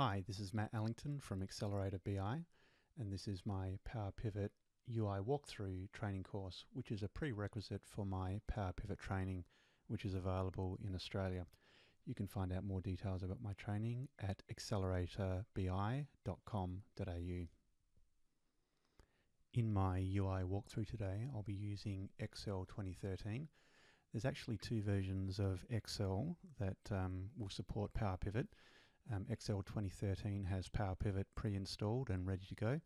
Hi, this is Matt Allington from Accelerator BI, and this is my Power Pivot UI walkthrough training course, which is a prerequisite for my Power Pivot training, which is available in Australia. You can find out more details about my training at acceleratorbi.com.au. In my UI walkthrough today, I'll be using Excel 2013. There's actually two versions of Excel that will support Power Pivot. Excel 2013 has Power Pivot pre-installed and ready to go,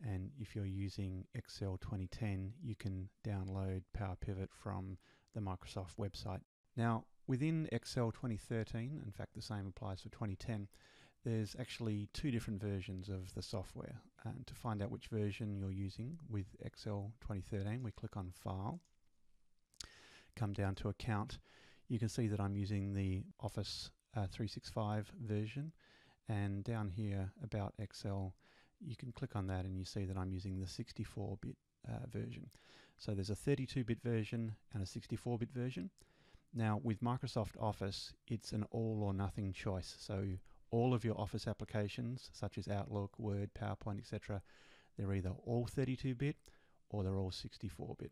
and if you're using Excel 2010 you can download Power Pivot from the Microsoft website. Now within Excel 2013, in fact the same applies for 2010, there's actually two different versions of the software. And to find out which version you're using with Excel 2013, we click on File, come down to Account. You can see that I'm using the Office 365 version, and down here about Excel you can click on that and you see that I'm using the 64-bit version. So there's a 32-bit version and a 64-bit version. Now with Microsoft Office it's an all or nothing choice, so all of your Office applications such as Outlook, Word, PowerPoint, etc., they're either all 32-bit or they're all 64-bit.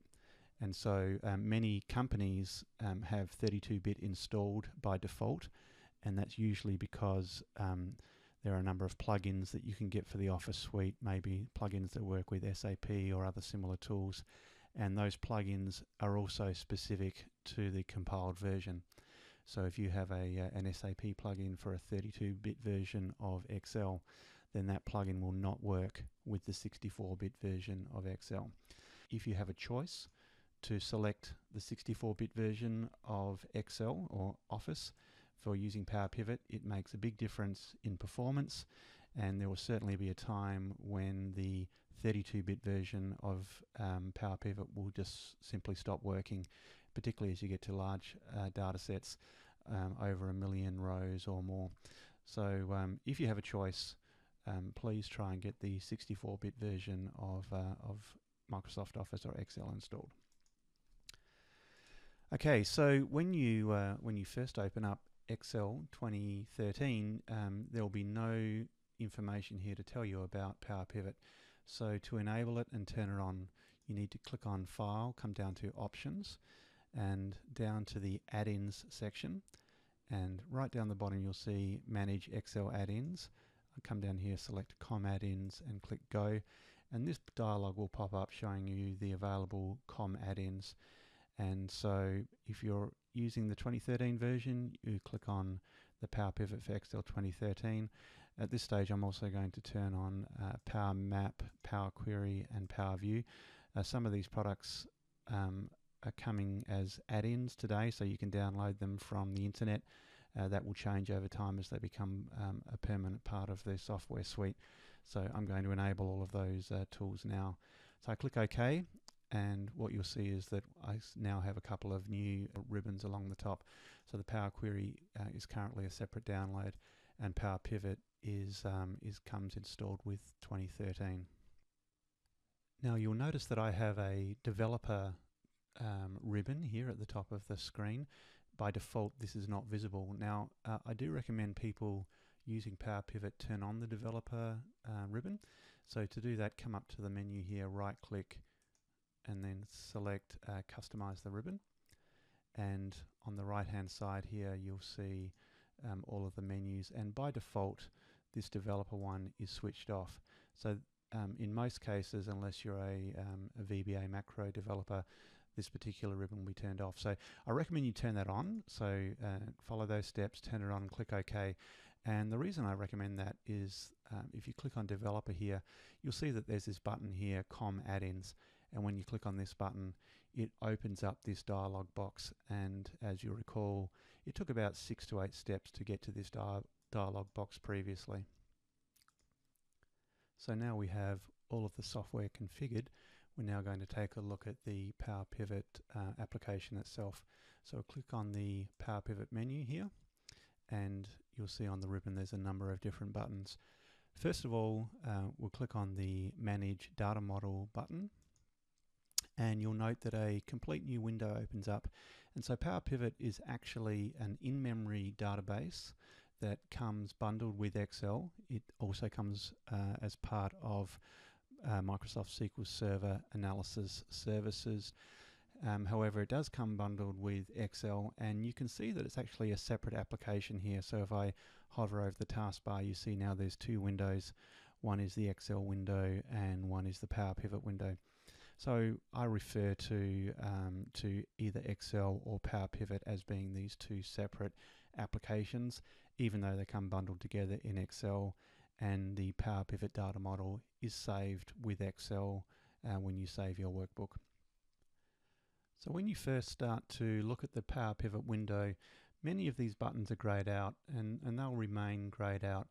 And so many companies have 32-bit installed by default, and that's usually because there are a number of plugins that you can get for the Office suite, maybe plugins that work with SAP or other similar tools, and those plugins are also specific to the compiled version. So if you have an SAP plugin for a 32-bit version of Excel, then that plugin will not work with the 64-bit version of Excel. If you have a choice to select the 64-bit version of Excel or Office for using Power Pivot, it makes a big difference in performance, and there will certainly be a time when the 32-bit version of Power Pivot will just simply stop working, particularly as you get to large data sets over 1 million rows or more. So if you have a choice, please try and get the 64-bit version of Microsoft Office or Excel installed. Okay, so when you first open up Excel 2013, there will be no information here to tell you about Power Pivot. So to enable it and turn it on, you need to click on File, come down to Options, and down to the Add-ins section. And right down the bottom you'll see Manage Excel Add-ins. Come down here, select COM Add-ins and click Go. And this dialog will pop up showing you the available COM add-ins. And so if you're using the 2013 version, you click on the Power Pivot for Excel 2013. At this stage I'm also going to turn on Power Map, Power Query and Power View. Some of these products are coming as add-ins today, so you can download them from the internet. That will change over time as they become a permanent part of the software suite. So I'm going to enable all of those tools now. So I click OK, and what you'll see is that I now have a couple of new ribbons along the top. So the Power Query is currently a separate download, and Power Pivot comes installed with 2013. Now you'll notice that I have a developer ribbon here at the top of the screen. By default this is not visible. Now I do recommend people using Power Pivot turn on the developer ribbon. So to do that, come up to the menu here, right click and then select Customize the ribbon, and on the right hand side here you'll see all of the menus, and by default this developer one is switched off. So in most cases, unless you're a VBA macro developer, this particular ribbon will be turned off. So I recommend you turn that on. So follow those steps, turn it on and click OK. And the reason I recommend that is if you click on developer here, you'll see that there's this button here, COM add-ins. And when you click on this button, it opens up this dialog box. And as you recall, it took about 6 to 8 steps to get to this dialog box previously. So now we have all of the software configured. We're now going to take a look at the Power Pivot application itself. So click on the Power Pivot menu here, and you'll see on the ribbon there's a number of different buttons. First of all, we'll click on the Manage Data Model button, and you'll note that a complete new window opens up. And so Power Pivot is actually an in-memory database that comes bundled with Excel. It also comes as part of Microsoft SQL Server analysis services. However, it does come bundled with Excel, and you can see that it's actually a separate application here. So if I hover over the taskbar, you see now there's two windows. One is the Excel window and one is the Power Pivot window. So I refer to either Excel or Power Pivot as being these two separate applications, even though they come bundled together in Excel, and the Power Pivot data model is saved with Excel when you save your workbook. So when you first start to look at the Power Pivot window, many of these buttons are grayed out, and they'll remain grayed out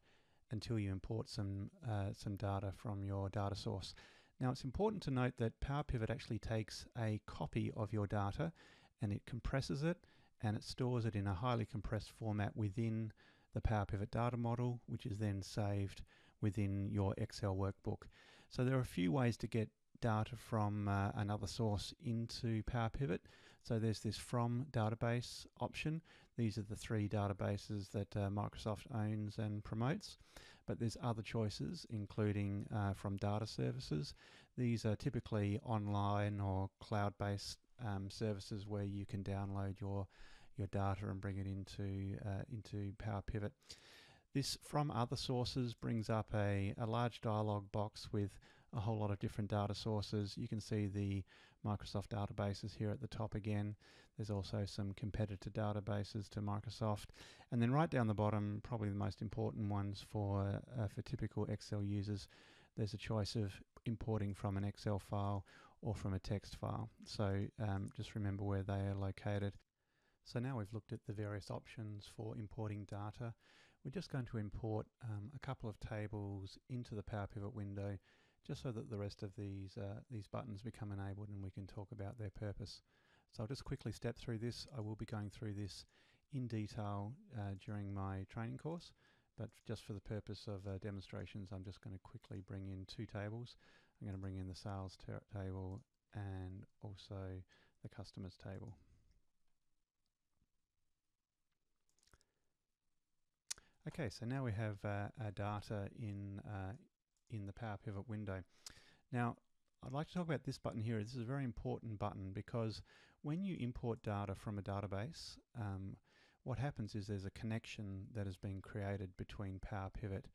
until you import some data from your data source. Now it's important to note that Power Pivot actually takes a copy of your data and it compresses it and it stores it in a highly compressed format within the Power Pivot data model, which is then saved within your Excel workbook. So there are a few ways to get data from another source into Power Pivot. So there's this from database option. These are the three databases that Microsoft owns and promotes, but there's other choices, including from data services. These are typically online or cloud-based services where you can download your data and bring it into Power Pivot. This from other sources brings up a large dialog box with a whole lot of different data sources. You can see the Microsoft databases here at the top again. There's also some competitor databases to Microsoft. And then right down the bottom, probably the most important ones for typical Excel users, there's a choice of importing from an Excel file or from a text file. So just remember where they are located. So now we've looked at the various options for importing data. We're just going to import a couple of tables into the Power Pivot window, just so that the rest of these buttons become enabled and we can talk about their purpose. So I'll just quickly step through this. I will be going through this in detail during my training course, but just for the purpose of demonstrations, I'm just going to quickly bring in two tables. I'm going to bring in the sales table and also the customers table. Okay, so now we have our data in the Power Pivot window. Now, I'd like to talk about this button here. This is a very important button because when you import data from a database, what happens is there's a connection that has been created between Power Pivot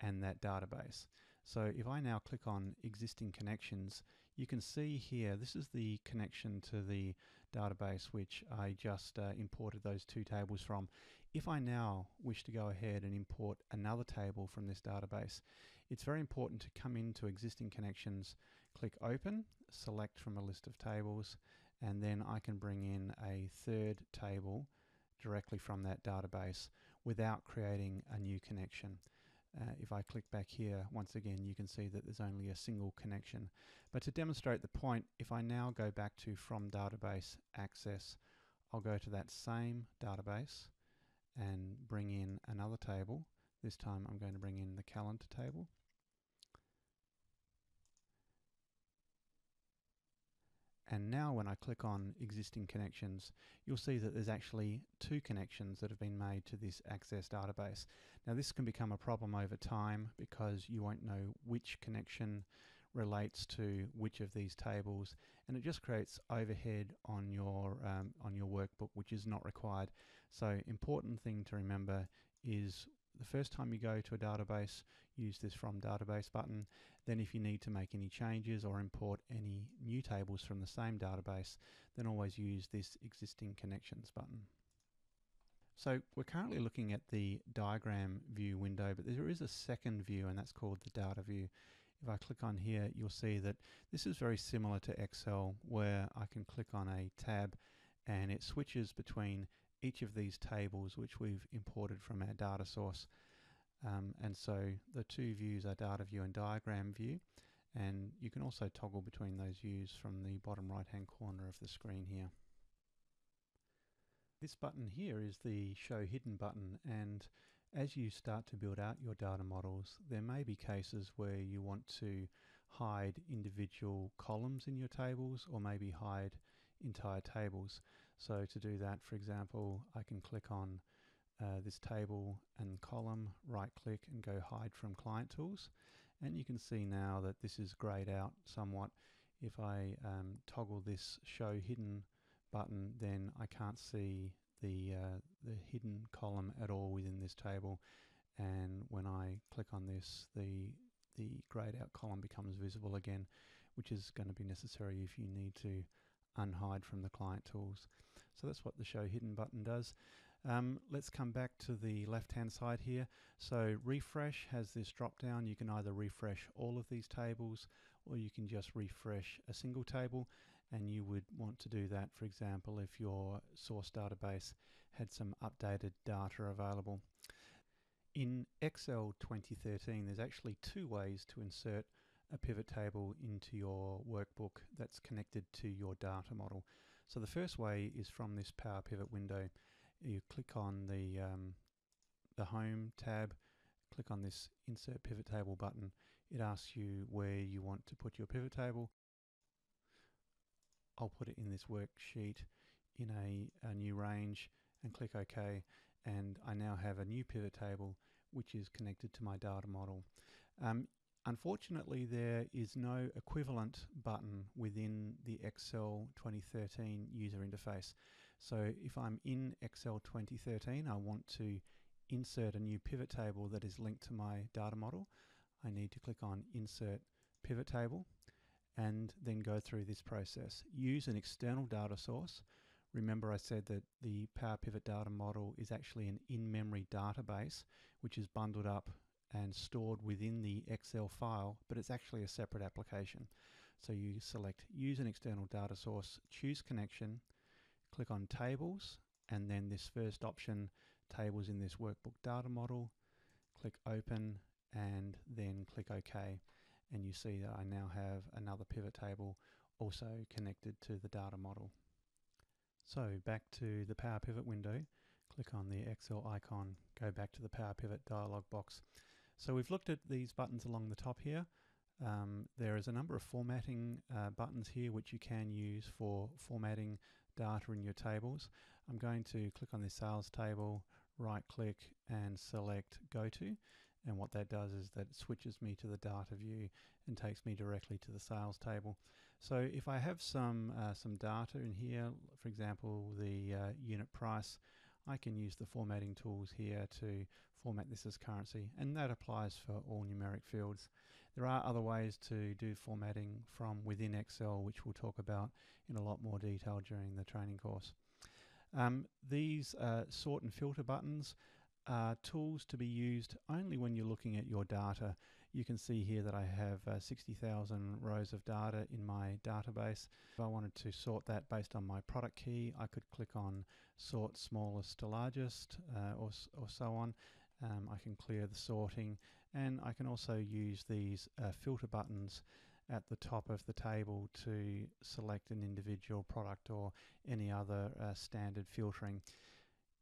and that database. So if I now click on existing connections, you can see here, this is the connection to the database which I just imported those two tables from. If I now wish to go ahead and import another table from this database, it's very important to come into existing connections, click open, select from a list of tables, and then I can bring in a third table directly from that database without creating a new connection. If I click back here, once again, you can see that there's only a single connection. But to demonstrate the point, if I now go back to from database access, I'll go to that same database and bring in another table. This time I'm going to bring in the calendar table. And now when I click on existing connections, you'll see that there's actually two connections that have been made to this Access database. Now this can become a problem over time because you won't know which connection relates to which of these tables, and it just creates overhead on your workbook, which is not required. So important thing to remember is the first time you go to a database, use this from database button. Then if you need to make any changes or import any new tables from the same database, then always use this existing connections button. So we're currently looking at the diagram view window, but there is a second view, and that's called the data view. If I click on here, you'll see that this is very similar to Excel, where I can click on a tab and it switches between each of these tables which we've imported from our data source. And so the two views are data view and diagram view, and you can also toggle between those views from the bottom right hand corner of the screen here. This button here is the show hidden button, and as you start to build out your data models, there may be cases where you want to hide individual columns in your tables or maybe hide entire tables. So to do that, for example, I can click on this table and column, right click and go hide from client tools, and you can see now that this is grayed out somewhat. If I toggle this show hidden button, then I can't see the hidden column at all within this table, and when I click on this, the grayed out column becomes visible again, which is going to be necessary if you need to unhide from the client tools. So that's what the show hidden button does. Let's come back to the left hand side here. So refresh has this drop down. You can either refresh all of these tables, or you can just refresh a single table, and you would want to do that, for example, if your source database had some updated data available. In Excel 2013, there's actually two ways to insert a pivot table into your workbook that's connected to your data model. So the first way is from this Power Pivot window. You click on the Home tab, click on this Insert Pivot Table button. It asks you where you want to put your pivot table. I'll put it in this worksheet in a new range and click OK, and I now have a new pivot table which is connected to my data model. Unfortunately, there is no equivalent button within the Excel 2013 user interface. So if I'm in Excel 2013, I want to insert a new pivot table that is linked to my data model. I need to click on Insert Pivot Table and then go through this process. Use an external data source. Remember, I said that the Power Pivot data model is actually an in-memory database which is bundled up and stored within the Excel file, but it's actually a separate application. So you select Use an external data source, choose Connection, click on Tables, and then this first option, Tables in this workbook data model, click Open, and then click OK. And you see that I now have another pivot table also connected to the data model. So back to the Power Pivot window, click on the Excel icon, go back to the Power Pivot dialog box. So we've looked at these buttons along the top here. There is a number of formatting buttons here which you can use for formatting data in your tables. I'm going to click on this sales table, right click and select Go To, and what that does is that it switches me to the data view and takes me directly to the sales table. So if I have some data in here, for example the unit price, I can use the formatting tools here to format this as currency, and that applies for all numeric fields. There are other ways to do formatting from within Excel, which we'll talk about in a lot more detail during the training course. These sort and filter buttons are tools to be used only when you're looking at your data. You can see here that I have 60,000 rows of data in my database. If I wanted to sort that based on my product key, I could click on Sort Smallest to Largest or so on. I can clear the sorting, and I can also use these filter buttons at the top of the table to select an individual product or any other standard filtering.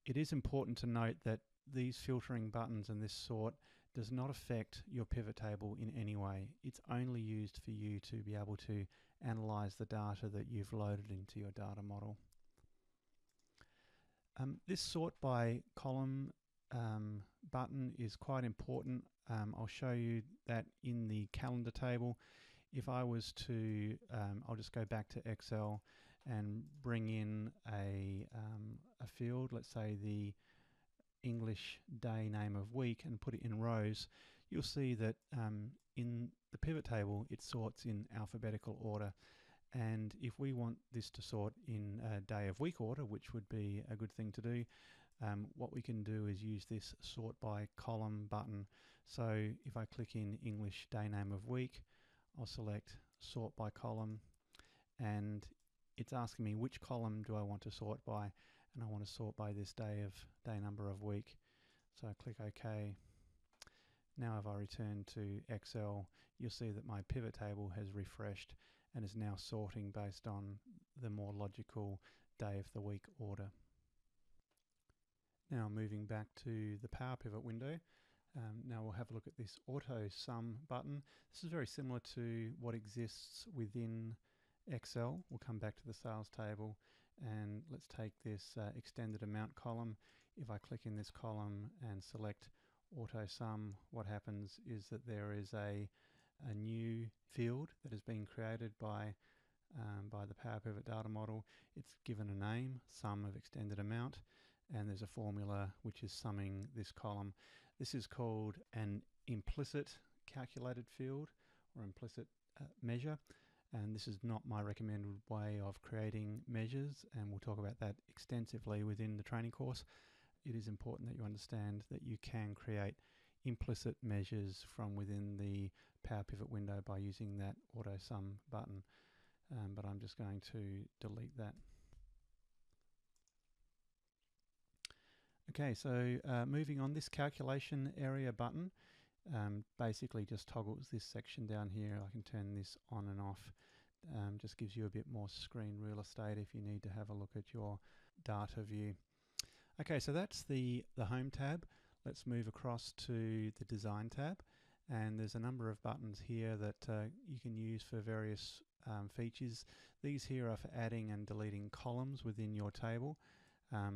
It is important to note that these filtering buttons and this sort does not affect your pivot table in any way. It's only used for you to be able to analyze the data that you've loaded into your data model. This sort by column button is quite important. I'll show you that in the calendar table. If I was to, I'll just go back to Excel and bring in a field, let's say the English day name of week, and put it in rows, you'll see that in the pivot table it sorts in alphabetical order. And if we want this to sort in day of week order, which would be a good thing to do, what we can do is use this sort by column button. So if I click in English day name of week, I'll select sort by column, and it's asking me which column do I want to sort by, and I want to sort by this day number of week. So I click OK. Now if I return to Excel, you'll see that my pivot table has refreshed and is now sorting based on the more logical day of the week order. Now moving back to the Power Pivot window, now we'll have a look at this Autosum button. This is very similar to what exists within Excel. We'll come back to the sales table, and let's take this extended amount column. If I click in this column and select Autosum, what happens is that there is a new field that has been created by the Power Pivot data model. It's given a name, sum of extended amount, and there's a formula which is summing this column. This is called an implicit calculated field or implicit measure, and this is not my recommended way of creating measures, and we'll talk about that extensively within the training course. It is important that you understand that you can create implicit measures from within the Power Pivot window by using that Autosum button, but I'm just going to delete that. Okay, so moving on, this calculation area button basically just toggles this section down here. I can turn this on and off. Just gives you a bit more screen real estate if you need to have a look at your data view. Okay, so that's the Home tab. Let's move across to the Design tab, and there's a number of buttons here that you can use for various features. These here are for adding and deleting columns within your table.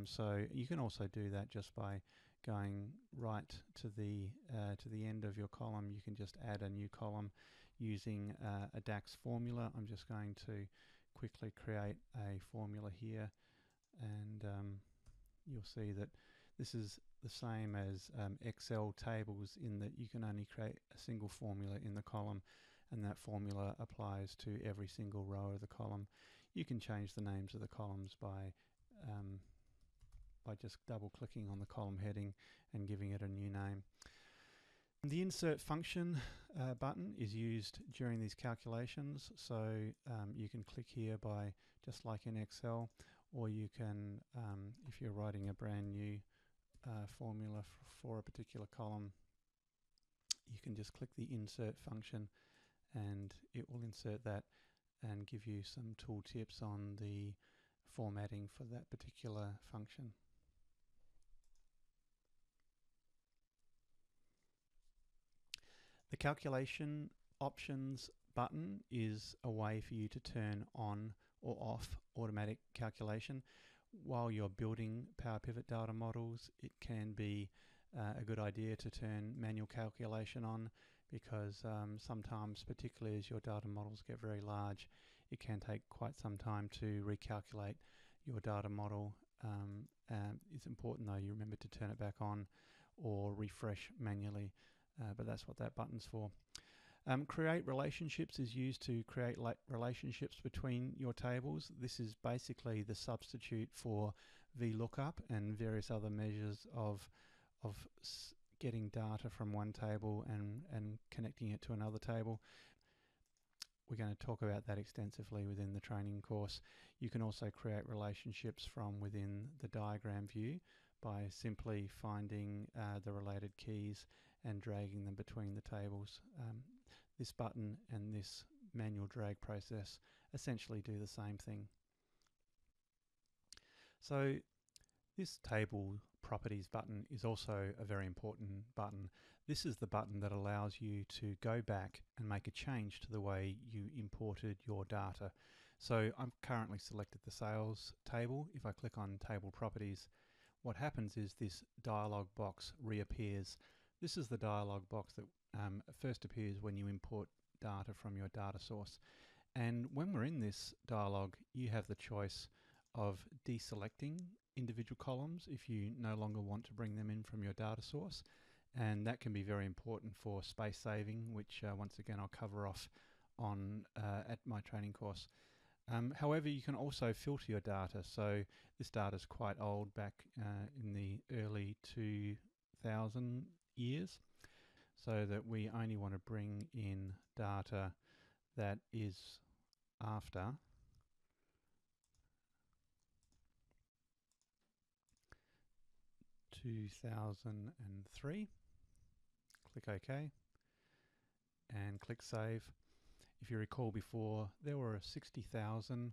So you can also do that just by going right to the end of your column. You can just add a new column using a DAX formula. I'm just going to quickly create a formula here, and you'll see that this is the same as Excel tables in that you can only create a single formula in the column, and that formula applies to every single row of the column. You can change the names of the columns by just double clicking on the column heading and giving it a new name. The insert function button is used during these calculations, so you can click here by just like in Excel, or you can, if you're writing a brand new formula for a particular column, you can just click the insert function and it will insert that and give you some tool tips on the formatting for that particular function. The calculation options button is a way for you to turn on or off automatic calculation. While you're building Power Pivot data models, it can be a good idea to turn manual calculation on, because sometimes, particularly as your data models get very large, it can take quite some time to recalculate your data model. It's important though you remember to turn it back on or refresh manually. But that's what that button's for. Create relationships is used to create relationships between your tables. This is basically the substitute for VLOOKUP and various other measures of getting data from one table and connecting it to another table. We're going to talk about that extensively within the training course. You can also create relationships from within the diagram view by simply finding the related keys and dragging them between the tables. This button and this manual drag process essentially do the same thing. So this table properties button is also a very important button. This is the button that allows you to go back and make a change to the way you imported your data. So I'm currently selected the sales table. If I click on table properties, what happens is this dialog box reappears. This is the dialog box that first appears when you import data from your data source. And when we're in this dialog, you have the choice of deselecting individual columns if you no longer want to bring them in from your data source. And that can be very important for space saving, which once again I'll cover off on at my training course. However, you can also filter your data. So this data is quite old, back in the early 2000 years, so that we only want to bring in data that is after 2003. Click OK and click Save. If you recall before, there were 60,000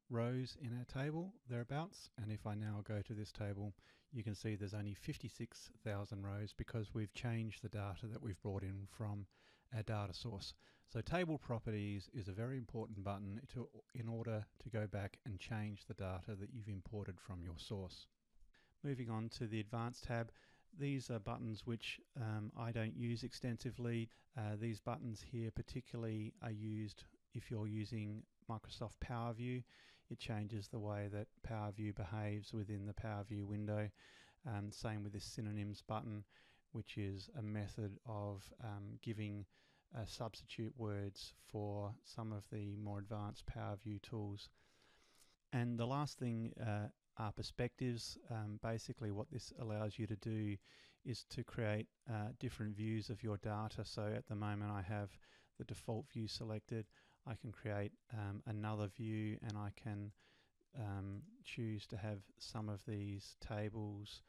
rows in our table, thereabouts, and if I now go to this table, you can see there's only 56,000 rows because we've changed the data that we've brought in from our data source. So table properties is a very important button in order to go back and change the data that you've imported from your source. Moving on to the Advanced tab, these are buttons which I don't use extensively. These buttons here particularly are used if you're using Microsoft Power View. It changes the way that Power View behaves within the Power View window. Same with this synonyms button, which is a method of giving substitute words for some of the more advanced Power View tools. And the last thing are perspectives. Basically what this allows you to do is to create different views of your data. So at the moment I have the default view selected. I can create another view, and I can choose to have some of these tables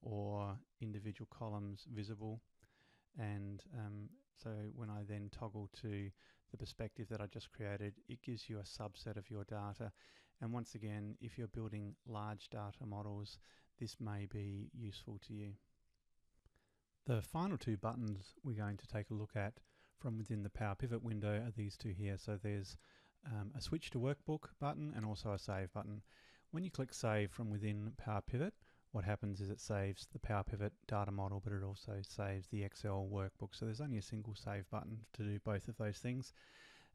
or individual columns visible. And so when I then toggle to the perspective that I just created, it gives you a subset of your data. And once again, if you're building large data models, this may be useful to you. The final two buttons we're going to take a look at from within the Power Pivot window are these two here. So there's a Switch to Workbook button and also a Save button. When you click Save from within Power Pivot, what happens is it saves the Power Pivot data model, but it also saves the Excel workbook. So there's only a single save button to do both of those things.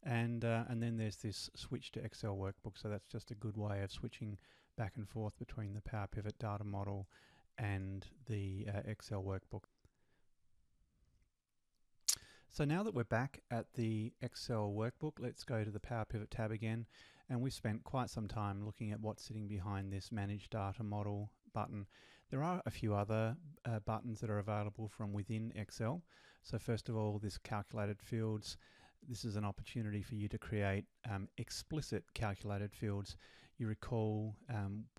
And then there's this Switch to Excel workbook. So that's just a good way of switching back and forth between the Power Pivot data model and the Excel workbook. So now that we're back at the Excel workbook, let's go to the Power Pivot tab again. And we've spent quite some time looking at what's sitting behind this Manage Data Model button. There are a few other buttons that are available from within Excel. So first of all, this Calculated Fields. This is an opportunity for you to create explicit calculated fields. You recall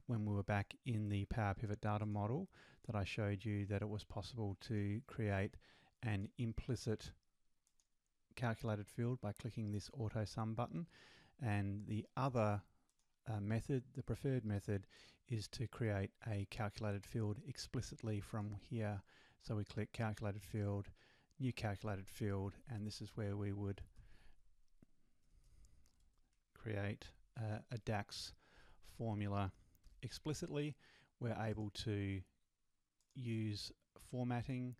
when we were back in the Power Pivot data model that I showed you that it was possible to create an implicit calculated field by clicking this Autosum button. And the other method, the preferred method, is to create a calculated field explicitly from here. So we click Calculated Field, New Calculated Field, and this is where we would create a DAX formula explicitly. We're able to use formatting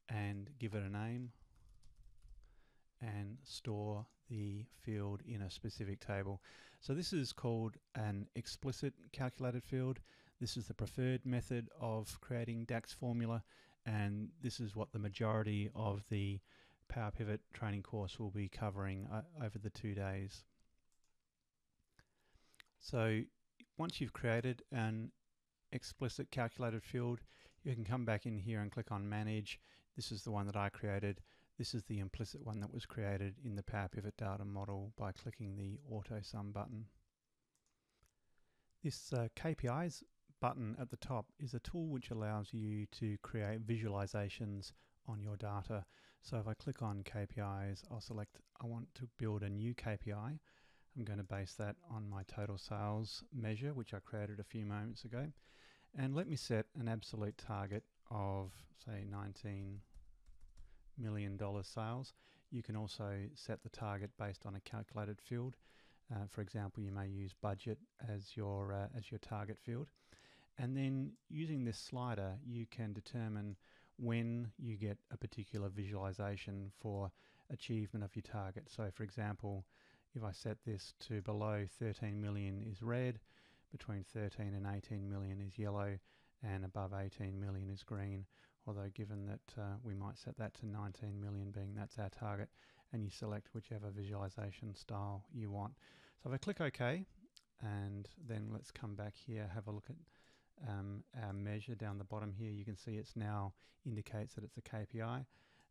and give it a name and store the field in a specific table. So this is called an explicit calculated field. This is the preferred method of creating DAX formula, and this is what the majority of the Power Pivot training course will be covering over the 2 days. So once you've created an explicit calculated field, you can come back in here and click on Manage. This is the one that I created. This is the implicit one that was created in the Power Pivot data model by clicking the Autosum button. This KPIs button at the top is a tool which allows you to create visualizations on your data. So if I click on KPIs, I'll select I want to build a new KPI. I'm going to base that on my total sales measure, which I created a few moments ago. And let me set an absolute target of, say, $19 million sales. You can also set the target based on a calculated field. For example, you may use budget as your target field. And then using this slider, you can determine when you get a particular visualization for achievement of your target. So for example, if I set this to below 13 million is red, between 13 and 18 million is yellow, and above 18 million is green. Although given that we might set that to 19 million being that's our target, and you select whichever visualization style you want. So if I click OK, and then let's come back here, have a look at our measure down the bottom here. You can see it's now indicates that it's a KPI,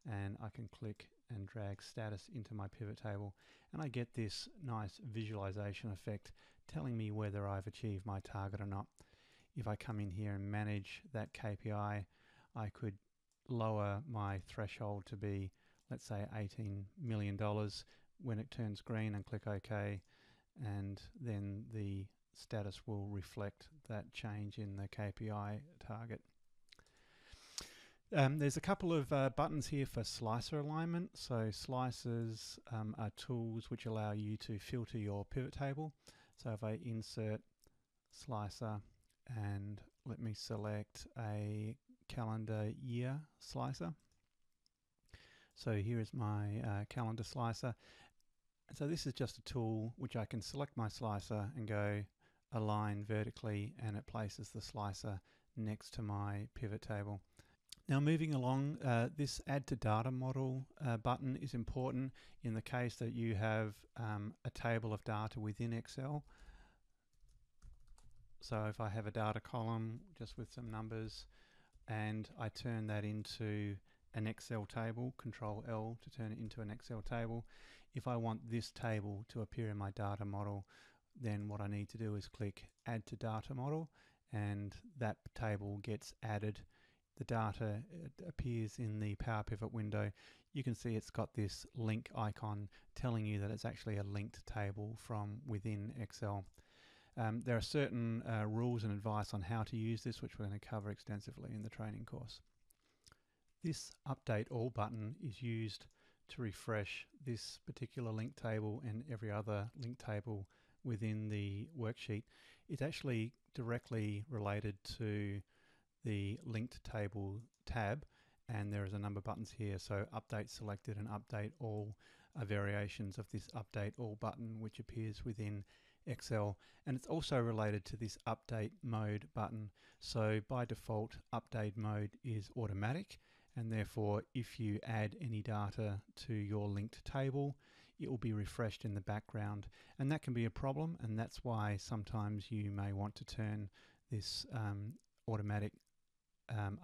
and I can click and drag status into my pivot table, and I get this nice visualization effect telling me whether I've achieved my target or not. If I come in here and manage that KPI, I could lower my threshold to be, let's say, $18 million when it turns green, and click OK, and then the status will reflect that change in the KPI target. There's a couple of buttons here for slicer alignment. So slicers are tools which allow you to filter your pivot table. So if I insert slicer, and let me select a calendar year slicer. So here is my calendar slicer. So this is just a tool which I can select my slicer and go align vertically, and it places the slicer next to my pivot table. Now moving along, this add to data model button is important in the case that you have a table of data within Excel. So if I have a data column just with some numbers and I turn that into an Excel table, Control L to turn it into an Excel table. If I want this table to appear in my data model, then what I need to do is click Add to Data Model, and that table gets added. The data appears in the Power Pivot window. You can see it's got this link icon telling you that it's actually a linked table from within Excel. There are certain rules and advice on how to use this, which we're going to cover extensively in the training course. This Update All button is used to refresh this particular link table and every other link table within the worksheet. It's actually directly related to the linked table tab, and there is a number of buttons here. So Update Selected and Update All are variations of this Update All button, which appears within Excel, and it's also related to this Update Mode button. So by default, Update Mode is automatic, and therefore if you add any data to your linked table, it will be refreshed in the background, and that can be a problem, and that's why sometimes you may want to turn this automatic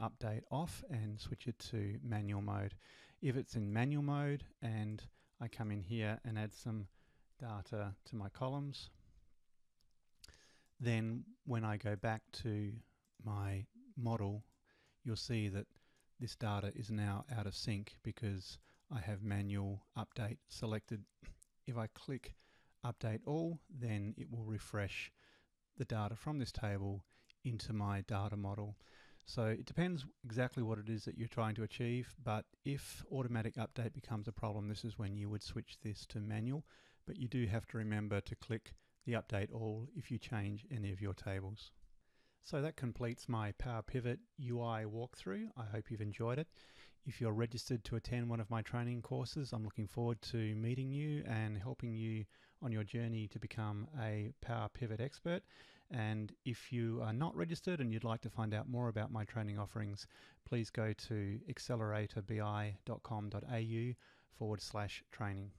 update off and switch it to manual mode. If it's in manual mode and I come in here and add some data to my columns, then when I go back to my model, you'll see that this data is now out of sync because I have manual update selected. If I click Update All, then it will refresh the data from this table into my data model. So it depends exactly what it is that you're trying to achieve, but if automatic update becomes a problem, this is when you would switch this to manual. But you do have to remember to click the Update All if you change any of your tables. So that completes my Power Pivot UI walkthrough. I hope you've enjoyed it. If you're registered to attend one of my training courses, I'm looking forward to meeting you and helping you on your journey to become a Power Pivot expert. And if you are not registered and you'd like to find out more about my training offerings, please go to acceleratorbi.com.au/training.